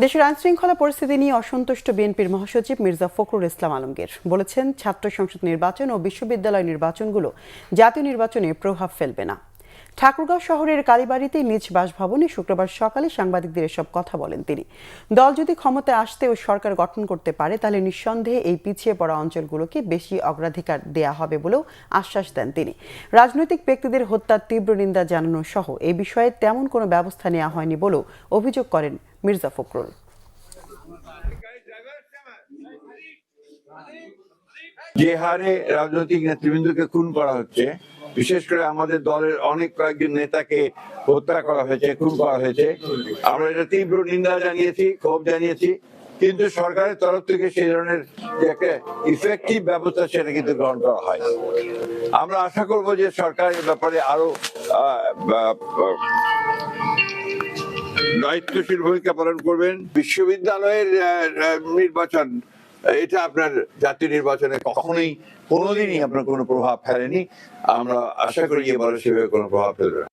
দেশের আইনশৃঙ্খলা পরিস্থিতি নিয়ে অসন্তুষ্ট বিএনপির মহাসচিব মির্জা ফখরুল ইসলাম আলমগীর বলেছেন, ছাত্র সংসদ নির্বাচন ও বিশ্ববিদ্যালয় নির্বাচনগুলো জাতীয় নির্বাচনে প্রভাব ফেলবে না। ঠাকুরগাঁও শহরের কালীবাড়িতে নিজ বাসভবনে শুক্রবার সকালে সাংবাদিকদের এসব কথা বলেন তিনি। দল যদি ক্ষমতায় আসতে ও সরকার গঠন করতে পারে তাহলে নিঃসন্দেহে এই পিছিয়ে পড়া অঞ্চলগুলোকে বেশি অগ্রাধিকার দেয়া হবে বলেও আশ্বাস দেন তিনি। রাজনৈতিক ব্যক্তিদের হত্যার তীব্র নিন্দা জানানো সহ এই বিষয়ে তেমন কোনো ব্যবস্থা নেওয়া হয়নি বলেও অভিযোগ করেন মির্জা ফখরুল। যে হারে রাজনৈতিক নেতৃবৃন্দকে খুন করা হচ্ছে, বিশেষ করে আমাদের দলের অনেক কয়েকজন নেতাকে হত্যা করা হয়েছে, খুন করা হয়েছে, আমরা এটা তীব্র নিন্দা জানিয়েছি, ক্ষোভ জানিয়েছি, কিন্তু সরকারের তরফ থেকে সেই ধরনের যে একটা ইফেক্টিভ ব্যবস্থা সেটা কিন্তু গ্রহণ করা হয়। আমরা আশা করব যে সরকার এ ব্যাপারে আরো দায়িত্বশীল ভূমিকা পালন করবেন। বিশ্ববিদ্যালয়ের নির্বাচন এটা আপনার জাতীয় নির্বাচনে কোনোদিনই আপনার কোনো প্রভাব ফেলেনি। আমরা আশা করি এবারে সেভাবে কোনো প্রভাব ফেলবে না।